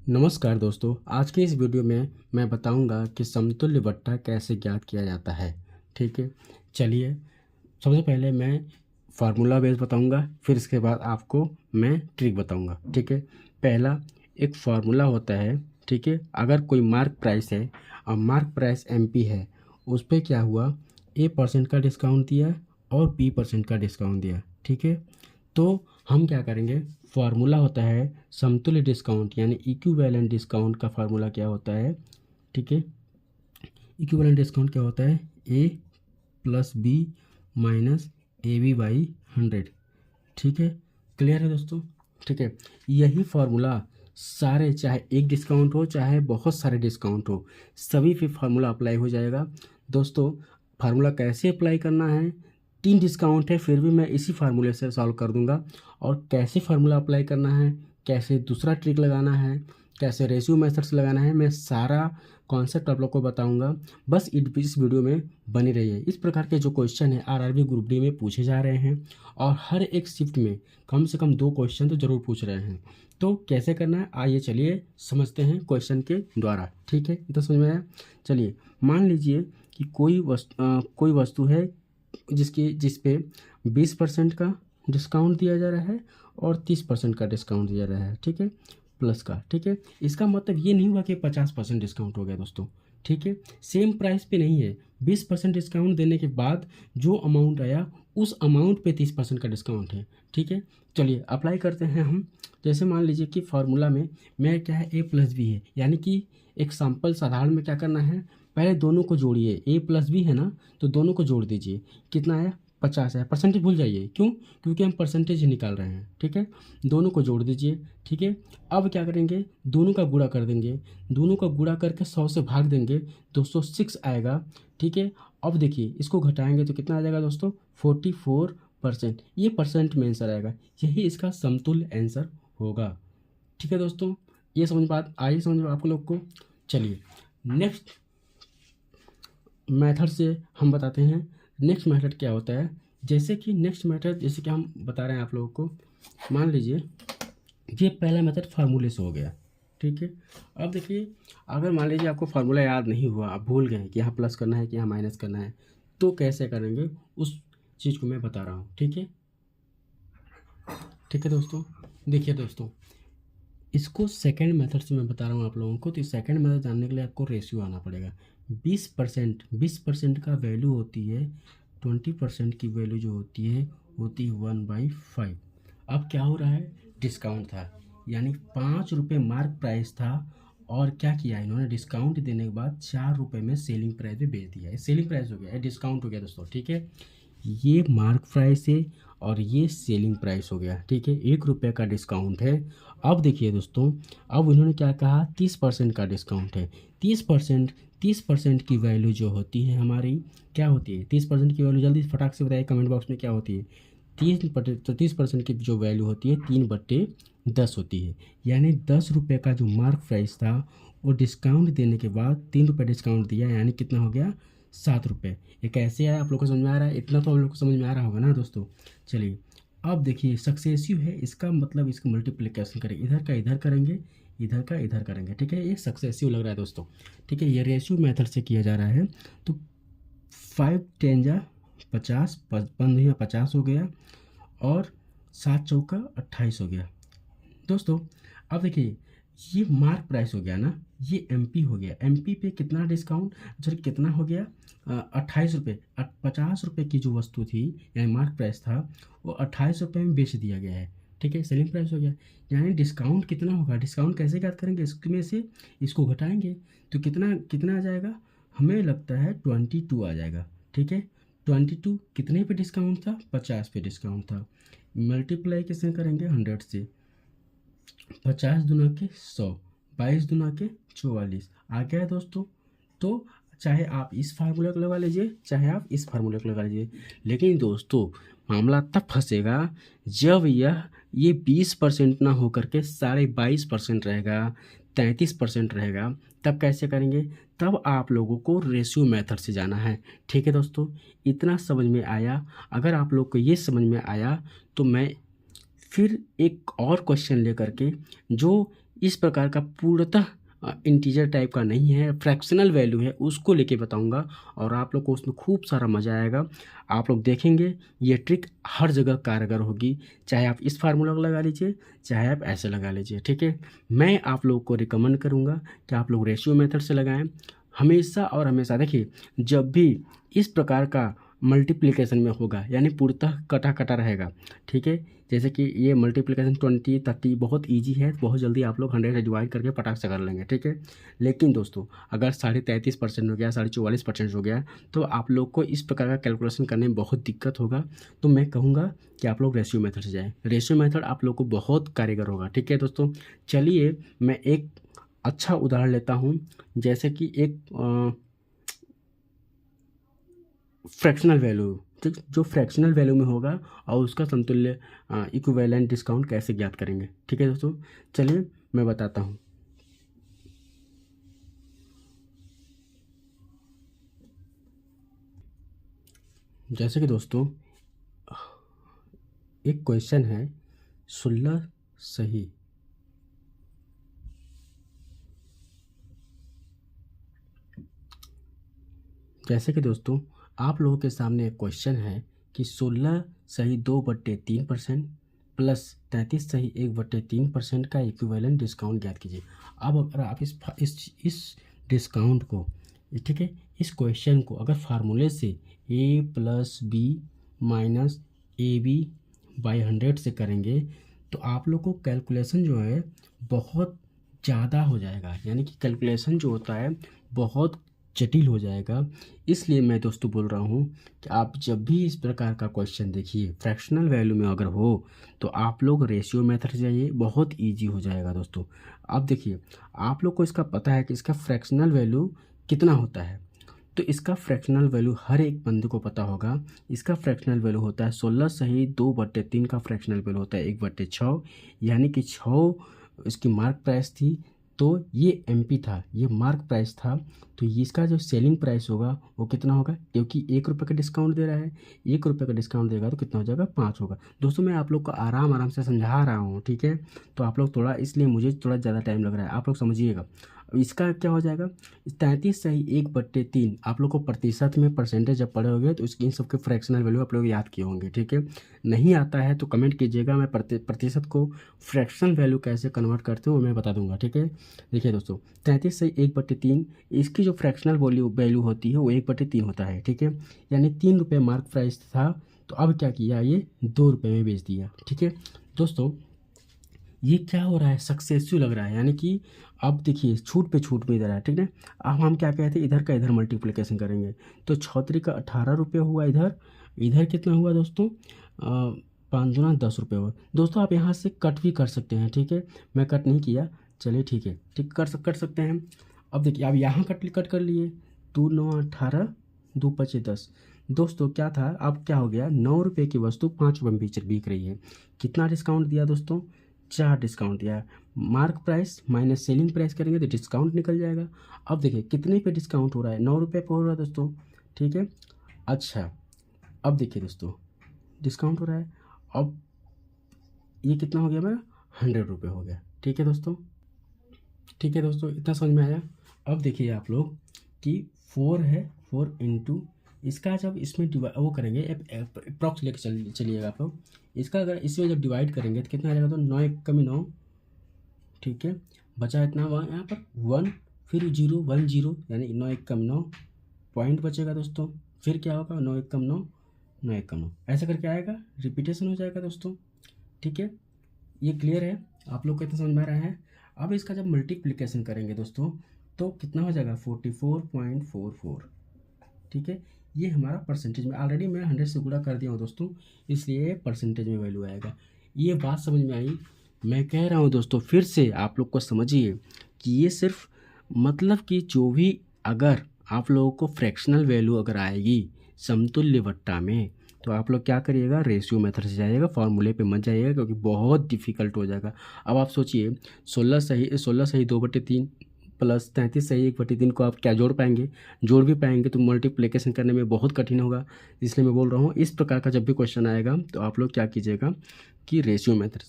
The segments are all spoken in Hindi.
नमस्कार दोस्तों, आज के इस वीडियो में मैं बताऊंगा कि समतुल्य बट्टा कैसे ज्ञात किया जाता है। ठीक है, चलिए सबसे पहले मैं फार्मूला बेस बताऊंगा, फिर इसके बाद आपको मैं ट्रिक बताऊंगा। ठीक है, पहला एक फार्मूला होता है। ठीक है, अगर कोई मार्क प्राइस है और मार्क प्राइस एमपी है, उस पर क्या हुआ, ए परसेंट का डिस्काउंट दिया और बी परसेंट का डिस्काउंट दिया। ठीक है, तो हम क्या करेंगे, फार्मूला होता है समतुल्य डिस्काउंट यानी इक्विवेलेंट डिस्काउंट का फार्मूला क्या होता है। ठीक है, इक्विवेलेंट डिस्काउंट क्या होता है, a plus b minus a b by 100। ठीक है, क्लियर है दोस्तों। ठीक है, यही फार्मूला सारे, चाहे एक डिस्काउंट हो चाहे बहुत सारे डिस्काउंट हो, सभी पे फार्मूला अप्लाई हो जाएगा। दोस्तों, फार्मूला कैसे अप्लाई करना है, 3 डिस्काउंट है फिर भी मैं इसी फार्मूले से सॉल्व कर दूंगा। और कैसे फार्मूला अप्लाई करना है, कैसे दूसरा ट्रिक लगाना है, कैसे रेशियो मेथड से लगाना है, मैं सारा कॉन्सेप्ट आप लोग को बताऊंगा। बस इस वीडियो में बने रहिए। इस प्रकार के जो क्वेश्चन है आरआरबी ग्रुप डी में पूछे जा रहे हैं और हर एक शिफ्ट में कम से कम 2 क्वेश्चन तो ज़रूर पूछ रहे हैं। तो कैसे करना है, आइए चलिए समझते हैं क्वेश्चन के द्वारा। ठीक है, तो समझ में आया। चलिए, मान लीजिए कि कोई वस्तु है जिस पे 20% का डिस्काउंट दिया जा रहा है और 30% का डिस्काउंट दिया जा रहा है। ठीक है, प्लस का। ठीक है, इसका मतलब ये नहीं हुआ कि 50% डिस्काउंट हो गया दोस्तों। ठीक है, सेम प्राइस पे नहीं है, 20% डिस्काउंट देने के बाद जो अमाउंट आया उस अमाउंट पे 30% का डिस्काउंट है। ठीक है, चलिए अप्लाई करते हैं हम। जैसे मान लीजिए कि फार्मूला में मैं क्या है, ए प्लस बी है, यानी कि एक सैम्पल साधारण में क्या करना है, पहले दोनों को जोड़िए। ए प्लस बी है ना, तो दोनों को जोड़ दीजिए। कितना आया, 50 है। परसेंटेज भूल जाइए, क्यों, क्योंकि हम परसेंटेज निकाल रहे हैं। ठीक है, दोनों को जोड़ दीजिए। ठीक है, अब क्या करेंगे, दोनों का गुणा कर देंगे। दोनों का गुणा करके 100 से भाग देंगे, 206 आएगा। ठीक है, अब देखिए इसको घटाएंगे तो कितना आ जाएगा दोस्तों, 44%। ये परसेंट में आंसर आएगा, यही इसका समतुल्य आंसर होगा। ठीक है दोस्तों, ये बात आई समझ में आप लोग को। चलिए नेक्स्ट मेथड से हम बताते हैं। नेक्स्ट मेथड क्या होता है, जैसे कि हम बता रहे हैं आप लोगों को। मान लीजिए ये पहला मेथड फार्मूले से हो गया। ठीक है, अब देखिए, अगर मान लीजिए आपको फार्मूला याद नहीं हुआ, आप भूल गए कि यहाँ प्लस करना है कि यहाँ माइनस करना है, तो कैसे करेंगे उस चीज़ को मैं बता रहा हूँ। ठीक है, ठीक है दोस्तों, देखिए दोस्तों, इसको सेकंड मेथड से मैं बता रहा हूँ आप लोगों को। तो सेकंड मेथड जानने के लिए आपको रेशियो आना पड़ेगा। 20% का वैल्यू होती है, 20% की वैल्यू जो होती है 1/5। अब क्या हो रहा है, डिस्काउंट था, यानी 5 रुपये मार्क प्राइस था और क्या किया इन्होंने, डिस्काउंट देने के बाद 4 रुपये में सेलिंग प्राइस पे बेच दिया। सेलिंग प्राइस हो गया, डिस्काउंट हो गया दोस्तों। ठीक है, ये मार्क प्राइस है और ये सेलिंग प्राइस हो गया। ठीक है, 1 रुपये का डिस्काउंट है। अब देखिए दोस्तों, अब उन्होंने क्या कहा, 30% का डिस्काउंट है। 30% की वैल्यू जो होती है हमारी, क्या होती है 30% की वैल्यू, जल्दी फटाक से बताइए कमेंट बॉक्स में क्या होती है। 30% की जो वैल्यू होती है 3/10 होती है। यानी 10 रुपये का जो मार्क प्राइस था वो डिस्काउंट देने के बाद 3 रुपये डिस्काउंट दिया, यानी कितना हो गया, 7 रुपये। ये कैसे आया, आप लोग को समझ में आ रहा है, इतना तो हम लोग को समझ में आ रहा होगा ना दोस्तों। चलिए अब देखिए, सक्सेसिव है, इसका मतलब इसका मल्टीप्लिकेशन करेंगे, इधर का इधर करेंगे, इधर का इधर करेंगे। ठीक है, ये सक्सेसिव लग रहा है दोस्तों। ठीक है, ये रेशियो मेथड से किया जा रहा है। तो 5 10 जा 50, 15 50 हो गया और 7 चौका 28 हो गया दोस्तों। अब देखिए, ये मार्क प्राइस हो गया ना, ये एमपी हो गया। एमपी पे कितना डिस्काउंट, सॉरी कितना हो गया, 28 रुपये। 50 रुपये की जो वस्तु थी यानी मार्क प्राइस था, वो 28 रुपये में बेच दिया गया है। ठीक है, सेलिंग प्राइस हो गया। यानी डिस्काउंट कितना होगा, डिस्काउंट कैसे याद करेंगे, इसमें से इसको घटाएंगे तो कितना कितना आ जाएगा, हमें लगता है 22 आ जाएगा। ठीक है, 22 कितने पे डिस्काउंट था, 50 पे डिस्काउंट था। मल्टीप्लाई किससे करेंगे, 100 से। 50 दूना के 100, 22 दूना के 44 आ गया दोस्तों। तो चाहे आप इस फार्मूले को लगा लीजिए, चाहे आप इस फार्मूले को लगा लीजिए, लेकिन दोस्तों मामला तब फंसेगा जब ये 20% ना होकर के 22.5% रहेगा, 33% रहेगा। तब कैसे करेंगे, तब आप लोगों को रेशियो मेथड से जाना है। ठीक है दोस्तों, इतना समझ में आया। अगर आप लोग को ये समझ में आया तो मैं फिर एक और क्वेश्चन लेकर के, जो इस प्रकार का पूर्णतः इंटीजर टाइप का नहीं है, फ्रैक्शनल वैल्यू है, उसको लेके बताऊंगा और आप लोग को उसमें खूब सारा मज़ा आएगा। आप लोग देखेंगे ये ट्रिक हर जगह कारगर होगी, चाहे आप इस फार्मूला को लगा लीजिए, चाहे आप ऐसे लगा लीजिए, ठीक है। मैं आप लोग को रिकमेंड करूँगा कि आप लोग रेशियो मेथड से लगाएं हमेशा और हमेशा। देखिए, जब भी इस प्रकार का मल्टीप्लिकेशन में होगा, यानी पूर्णतः कटा कटा रहेगा, ठीक है। जैसे कि ये मल्टीप्लिकेशन 20 30 बहुत इजी है, बहुत जल्दी आप लोग 100 से डिवाइड करके पटाख से कर लेंगे, ठीक है। लेकिन दोस्तों, अगर 33.5% हो गया, 44% हो गया, तो आप लोग को इस प्रकार का कैलकुलेशन करने में बहुत दिक्कत होगा। तो मैं कहूँगा कि आप लोग रेशियो मेथड से जाएँ, रेशियो मेथड आप लोग को बहुत कारगर होगा, ठीक है दोस्तों। चलिए मैं एक अच्छा उदाहरण लेता हूँ, जैसे कि एक फ्रैक्शनल वैल्यू, ठीक, जो फ्रैक्शनल वैल्यू में होगा और उसका समतुल्य इक्विवेलेंट डिस्काउंट कैसे ज्ञात करेंगे, ठीक है दोस्तों। चलिए मैं बताता हूँ। जैसे कि दोस्तों एक क्वेश्चन है 16 सही जैसे कि दोस्तों आप लोगों के सामने एक क्वेश्चन है कि 16 सही 2/3% प्लस 33 सही 1/3% का इक्विवेलेंट डिस्काउंट ज्ञात कीजिए। अब अगर आप इस डिस्काउंट को, ठीक है, इस क्वेश्चन को अगर फार्मूले से a+b-ab/100 से करेंगे तो आप लोग को कैलकुलेशन जो है बहुत ज़्यादा हो जाएगा, यानी कि कैलकुलेशन जो होता है बहुत जटिल हो जाएगा। इसलिए मैं दोस्तों बोल रहा हूँ कि आप जब भी इस प्रकार का क्वेश्चन देखिए फ्रैक्शनल वैल्यू में अगर हो तो आप लोग रेशियो मेथड से जाइए, बहुत इजी हो जाएगा दोस्तों। अब देखिए, आप लोग को इसका पता है कि इसका फ्रैक्शनल वैल्यू कितना होता है, तो इसका फ्रैक्शनल वैल्यू हर एक बंदे को पता होगा। इसका फ्रैक्शनल वैल्यू होता है 16 सही 2/3 का फ्रैक्शनल वैल्यू होता है 1/6, यानी कि 6 इसकी मार्क प्राइस थी, तो ये एमपी था, ये मार्क प्राइस था, तो इसका जो सेलिंग प्राइस होगा वो कितना होगा, क्योंकि 1 रुपये का डिस्काउंट दे रहा है, 1 रुपये का डिस्काउंट देगा तो कितना हो जाएगा, 5 होगा। दोस्तों मैं आप लोग को आराम आराम से समझा रहा हूँ, ठीक है, तो आप लोग थोड़ा, इसलिए मुझे थोड़ा ज़्यादा टाइम लग रहा है, आप लोग समझिएगा। इसका क्या हो जाएगा, 33 सही 1/3, आप लोग को प्रतिशत में परसेंटेज जब पढ़े होंगे तो इसकी इन सबके फ्रैक्शनल वैल्यू आप लोग याद किए होंगे, ठीक है। नहीं आता है तो कमेंट कीजिएगा, मैं प्रतिशत को फ्रैक्शनल वैल्यू कैसे कन्वर्ट करते हो मैं बता दूंगा, ठीक है। देखिए दोस्तों, 33 सही 1/3, इसकी जो फ्रैक्शनल वैल्यू होती है वो 1/3 होता है, ठीक है। यानी 3 रुपये मार्क प्राइस था, तो अब क्या किया, ये 2 रुपये में बेच दिया, ठीक है दोस्तों। ये क्या हो रहा है, सक्सेसफुल लग रहा है, यानी कि अब देखिए छूट पे छूट में दे रहा है, ठीक है। अब हम क्या कहते हैं, इधर का इधर मल्टीप्लिकेशन करेंगे तो 6 का 18 रुपये हुआ, इधर इधर कितना हुआ दोस्तों, 5 दूना 10 रुपये हुआ। दोस्तों आप यहाँ से कट भी कर सकते हैं, ठीक है, मैं कट नहीं किया, चलिए ठीक है, ठीक कर सकते हैं। अब देखिए आप यहाँ कट कर लिए, 2 9 18, 2 5 10। दोस्तों क्या था, अब क्या हो गया, 9 रुपये की वस्तु 5 रुपये में बिक रही है। कितना डिस्काउंट दिया दोस्तों, 4 डिस्काउंट दिया। Mark price minus selling price करेंगे तो डिस्काउंट निकल जाएगा। अब देखिए कितने पे डिस्काउंट हो रहा है, 9 रुपये पे हो रहा है दोस्तों, ठीक है। अच्छा अब देखिए दोस्तों, डिस्काउंट हो रहा है, अब ये कितना हो गया मेरा, 100 रुपये हो गया, ठीक है दोस्तों, ठीक है दोस्तों, इतना समझ में आया। अब देखिए आप लोग कि 4 है, 4 इंटू इसका जब इसमें वो करेंगे अप्रॉक्स लेके चलिएगा आप लोग, इसका अगर इसमें जब डिवाइड करेंगे तो कितना आ जाएगा, तो 9 1 में 9, ठीक है, बचा इतना वहाँ यहाँ पर 1, फिर 0 1 0, यानी 9 1 9 पॉइंट बचेगा दोस्तों। फिर क्या होगा, 9 1 9, 9 1 9, ऐसा करके आएगा, रिपीटेशन हो जाएगा दोस्तों, ठीक है। ये क्लियर है, आप लोग को इतना समझ में आ रहा है। अब इसका जब मल्टीप्लिकेशन करेंगे दोस्तों तो कितना हो जाएगा, 44.44, ठीक है। ये हमारा परसेंटेज में, ऑलरेडी मैं 100 से गुणा कर दिया हूँ दोस्तों, इसलिए परसेंटेज में वैल्यू आएगा। ये बात समझ में आई, मैं कह रहा हूँ दोस्तों फिर से आप लोग को समझिए कि ये सिर्फ मतलब कि जो भी, अगर आप लोगों को फ्रैक्शनल वैल्यू अगर आएगी समतुल्य वट्टा में तो आप लोग क्या करिएगा, रेशियो मेथड से जाइएगा, फॉर्मूले पे मत जाइएगा, क्योंकि बहुत डिफिकल्ट हो जाएगा। अब आप सोचिए 16 सही 2/3 प्लस 33 सही 1/3 को आप क्या जोड़ पाएंगे, जोड़ भी पाएंगे तो मल्टीप्लिकेशन करने में बहुत कठिन होगा। इसलिए मैं बोल रहा हूँ इस प्रकार का जब भी क्वेश्चन आएगा तो आप लोग क्या कीजिएगा कि रेशियो मेथड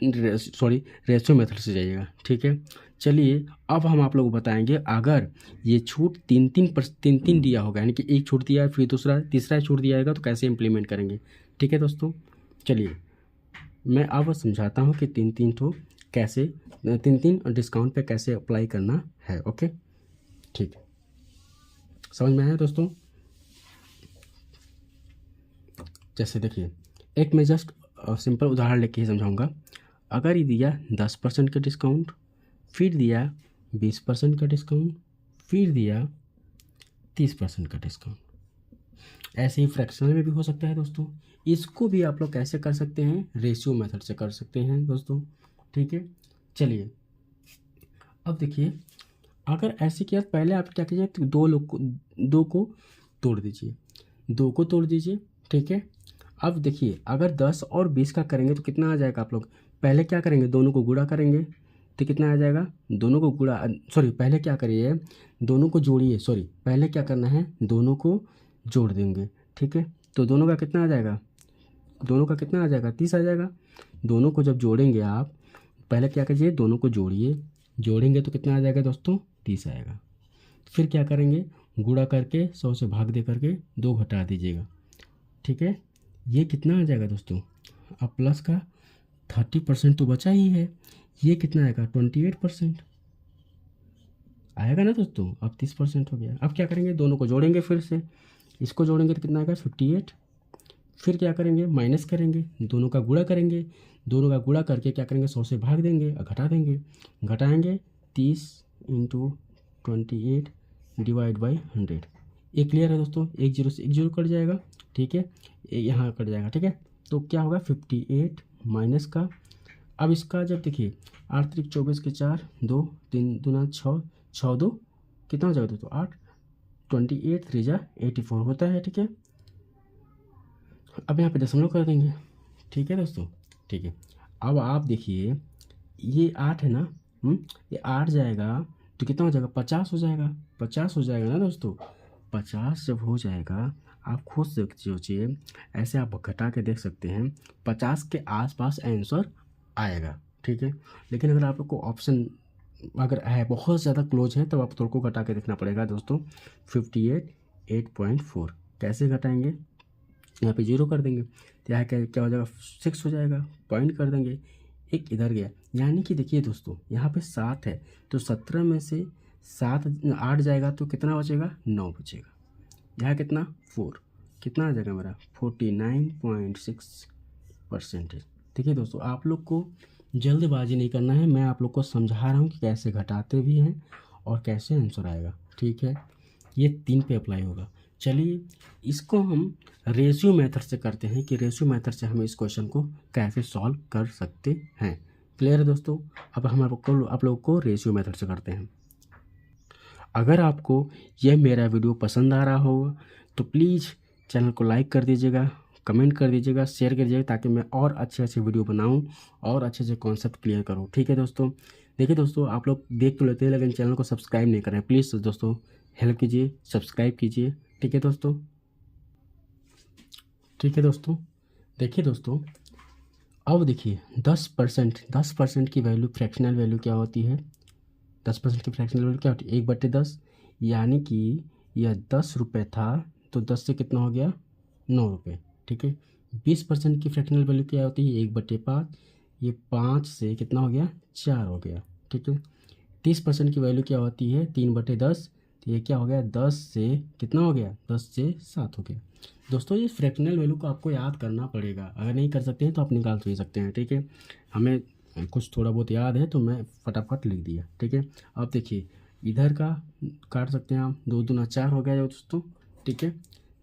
रेशियो मेथड से जाइएगा। ठीक है, चलिए अब हम आप लोगों को बताएंगे अगर ये छूट तीन तीन दिया होगा, यानी कि एक छूट दिया है फिर दूसरा तीसरा छूट दिया जाएगा तो कैसे इम्प्लीमेंट करेंगे। ठीक है दोस्तों, चलिए मैं अब समझाता हूँ कि तीन तो कैसे तीन डिस्काउंट पे कैसे अप्लाई करना है। ओके, ठीक है, समझ में आया दोस्तों। जैसे देखिए, एक मैं जस्ट सिंपल उदाहरण लेके ही समझाऊंगा। अगर ये दिया 10% का डिस्काउंट, फिर दिया 20% का डिस्काउंट, फिर दिया 30% का डिस्काउंट, ऐसे ही फ्रैक्शनल में भी हो सकता है दोस्तों। इसको भी आप लोग कैसे कर सकते हैं, रेशियो मेथड से कर सकते हैं दोस्तों। ठीक है, चलिए अब देखिए, अगर ऐसे किया तो पहले आप क्या कीजिए, तो दो को तोड़ दीजिए, 2 को तोड़ दीजिए। ठीक है, अब देखिए अगर 10 और 20 का करेंगे तो कितना आ जाएगा। आप लोग पहले क्या करेंगे, दोनों को गुणा करेंगे तो कितना आ जाएगा, दोनों को गुणा पहले क्या करिए, दोनों को जोड़िए, पहले क्या करना है, दोनों को जोड़ देंगे। ठीक है, तो दोनों का कितना आ जाएगा, 30 आ जाएगा। दोनों को जब जोड़ेंगे आप, पहले क्या कीजिए, दोनों को जोड़ेंगे तो कितना आ जाएगा दोस्तों, 30 आएगा। फिर क्या करेंगे, गुणा करके 100 से भाग दे करके 2 घटा दीजिएगा। ठीक है, ये कितना आ जाएगा दोस्तों, अब प्लस का 30% तो बचा ही है, ये कितना आएगा, 28% आएगा ना दोस्तों। अब 30% हो गया। अब क्या करेंगे, दोनों को जोड़ेंगे, फिर से इसको जोड़ेंगे तो कितना आएगा, 58। फिर क्या करेंगे, माइनस करेंगे, दोनों का गुणा करेंगे, दोनों का गुणा करके क्या करेंगे, 100 से भाग देंगे और घटा देंगे, घटाएंगे 30 × 28 डिवाइड बाई 100। ये क्लियर है दोस्तों, एक जीरो से एक जीरो कट जाएगा। ठीक है, यहाँ कट जाएगा। ठीक है, तो क्या होगा, 58 माइनस का, अब इसका जब देखिए 8 × 24 के 4, 2 3 दूना 6, 6 2 कितना हो जाएगा दोस्तों, 8, 28 3 84 होता है। ठीक है, अब यहाँ पे दशमलव कर देंगे। ठीक है दोस्तों, ठीक है, अब आप देखिए ये 8 है ना, ये 8 जाएगा तो कितना हो जाएगा, 50 हो जाएगा। 50 हो जाएगा ना दोस्तों, 50 जब हो जाएगा, आप खुद से सोचिए, ऐसे आप घटा के देख सकते हैं, 50 के आसपास आंसर आएगा। ठीक है, लेकिन अगर आप लोग को ऑप्शन अगर है बहुत ज़्यादा क्लोज है तो आप थोड़ा को घटा के देखना पड़ेगा दोस्तों। 58 8.4 कैसे घटाएंगे, यहाँ पे 0 कर देंगे तो यहाँ क्या हो जाएगा, 6 हो जाएगा, पॉइंट कर देंगे, एक इधर गया। यानी कि देखिए दोस्तों, यहाँ पे 7 है तो 17 में से 8 जाएगा तो कितना बचेगा, 9 बचेगा। यहाँ कितना, 4, कितना आ जाएगा मेरा, 49.6%। देखिए दोस्तों, आप लोग को जल्दबाजी नहीं करना है, मैं आप लोग को समझा रहा हूँ कि कैसे घटाते भी हैं और कैसे आंसर आएगा। ठीक है, ये 3 पे अप्लाई होगा। चलिए इसको हम रेशियो मेथड से करते हैं कि रेशियो मेथड से हम इस क्वेश्चन को कैसे सॉल्व कर सकते हैं। क्लियर है दोस्तों, अब हम आप लोग को रेशियो मेथड से करते हैं। अगर आपको यह मेरा वीडियो पसंद आ रहा हो तो प्लीज़ चैनल को लाइक कर दीजिएगा, कमेंट कर दीजिएगा, शेयर कर दीजिएगा, ताकि मैं और अच्छे वीडियो बनाऊं और अच्छे कॉन्सेप्ट क्लियर करूं। ठीक है दोस्तों, देखिए दोस्तों, आप लोग देख तो लेते हैं लेकिन चैनल को सब्सक्राइब नहीं करें, प्लीज़ दोस्तों हेल्प कीजिए, सब्सक्राइब कीजिए। ठीक है दोस्तों, देखिए दोस्तों, अब देखिए 10% की वैल्यू, फ्रैक्शनल वैल्यू क्या होती है, 10% की फ्रैक्शनल वैल्यू क्या होती है, 1/10, यानी कि यह 10 रुपये था तो 10 से कितना हो गया, 9 रुपये। ठीक है, 20% की फ्रैक्शनल वैल्यू क्या होती है, 1/5, ये 5 से कितना हो गया, 4 हो गया। ठीक है, 30% की वैल्यू क्या होती है, 3/10, तो ये क्या हो गया, 10 से कितना हो गया, 10 से 7 हो गया। दोस्तों ये फ्रैक्शनल वैल्यू को आपको याद करना पड़ेगा, अगर नहीं कर सकते हैं तो आप निकाल भी सकते हैं। ठीक है, हमें कुछ थोड़ा बहुत याद है तो मैं फटाफट लिख दिया। ठीक है, अब देखिए इधर का काट सकते हैं आप, 2 दूना 4 हो गया दोस्तों। ठीक है,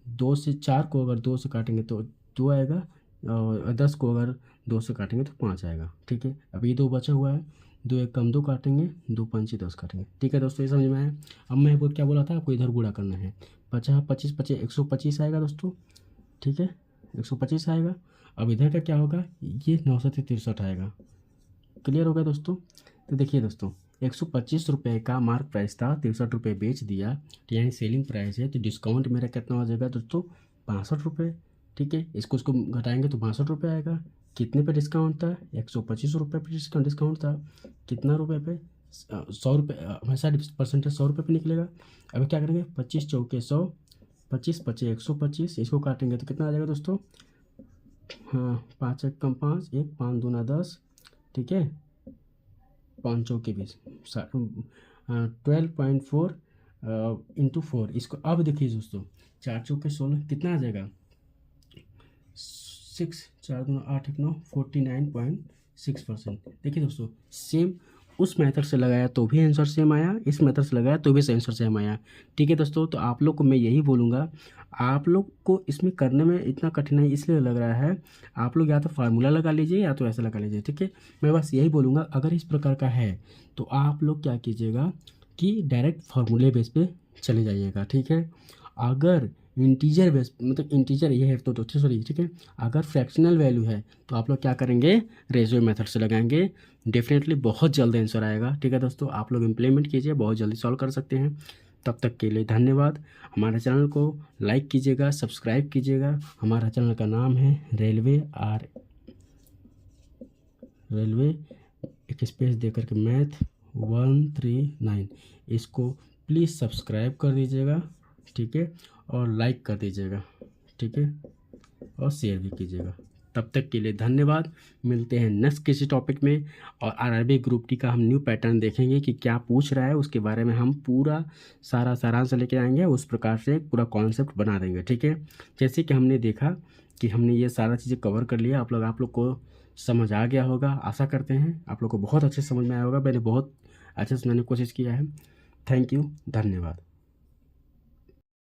2 से 4 को अगर 2 से काटेंगे तो 2 आएगा, और 10 को अगर 2 से काटेंगे तो 5 आएगा। ठीक है, अब ये 2 बचा हुआ है, 2 एक कम 2 काटेंगे, 2 पंचे 10 काटेंगे। ठीक है दोस्तों, ये समझ में आया। अब मैं आपको क्या बोला था, आपको इधर गुणा करना है, 50 25 25 125 आएगा दोस्तों। ठीक है, 125 आएगा। अब इधर का क्या होगा, ये 9 से 63 आएगा। क्लियर हो गया दोस्तों। तो देखिए दोस्तों, 125 रुपये का मार्क प्राइस था, 63 रुपये बेच दिया, तो यानी सेलिंग प्राइस है, तो डिस्काउंट मेरा कितना हो जाएगा दोस्तों, 62 रुपये। ठीक है, इसको घटाएंगे तो 62 रुपये आएगा। कितने पे डिस्काउंट था? 125 रुपये पे डिस्काउंट था। कितना रुपये पे? 100 रुपये। हमेशा परसेंटेज 100 रुपये पे निकलेगा। अभी क्या करेंगे? 25 चौके 100, 25 25 125, इसको काटेंगे तो कितना आ जाएगा दोस्तों? हाँ, 5 एक कम 5, 1 5 दूना 10, ठीक है, 5 चौके 20, 12.4 इंटू 4। इसको अब देखिए दोस्तों, 4 चौके 16, कितना आ जाएगा? 6 4 दूना 8 1 9, 49.6%। देखिए दोस्तों, सेम उस मेथड से लगाया तो भी आंसर सेम आया, इस मेथड से लगाया तो भी आंसर सेम आया। ठीक है दोस्तों, तो आप लोग को मैं यही बोलूँगा, आप लोग को इसमें करने में इतना कठिनाई इसलिए लग रहा है, आप लोग या तो फार्मूला लगा लीजिए या तो ऐसा लगा लीजिए। ठीक है, मैं बस यही बोलूँगा, अगर इस प्रकार का है तो आप लोग क्या कीजिएगा कि डायरेक्ट फार्मूले बेस पे चले जाइएगा। ठीक है, अगर इंटीजर बेस मतलब इंटीजर ये है तो सॉरी, ठीक है, अगर फ्रैक्शनल वैल्यू है तो आप लोग क्या करेंगे? रेशियो मेथड से लगाएंगे, डेफिनेटली बहुत जल्द आंसर आएगा। ठीक है दोस्तों, आप लोग इम्प्लीमेंट कीजिए, बहुत जल्दी सॉल्व कर सकते हैं। तब तक के लिए धन्यवाद। हमारे चैनल को लाइक कीजिएगा, सब्सक्राइब कीजिएगा। हमारा चैनल का नाम है रेलवे एक स्पेस देकर के मैथ 139। इसको प्लीज़ सब्सक्राइब कर दीजिएगा, ठीक है, और लाइक कर दीजिएगा, ठीक है, और शेयर भी कीजिएगा। तब तक के लिए धन्यवाद। मिलते हैं नेक्स्ट किसी टॉपिक में, और आरआरबी ग्रुप डी का हम न्यू पैटर्न देखेंगे कि क्या पूछ रहा है, उसके बारे में हम पूरा सारा सारांश लेके आएंगे, उस प्रकार से पूरा कॉन्सेप्ट बना देंगे। ठीक है, जैसे कि हमने देखा कि हमने ये सारा चीज़ें कवर कर लिया, आप लोग को समझ आ गया होगा, आशा करते हैं आप लोग को बहुत अच्छे समझ में आया होगा। मैंने बहुत अच्छे से समझाने की कोशिश किया है। थैंक यू, धन्यवाद।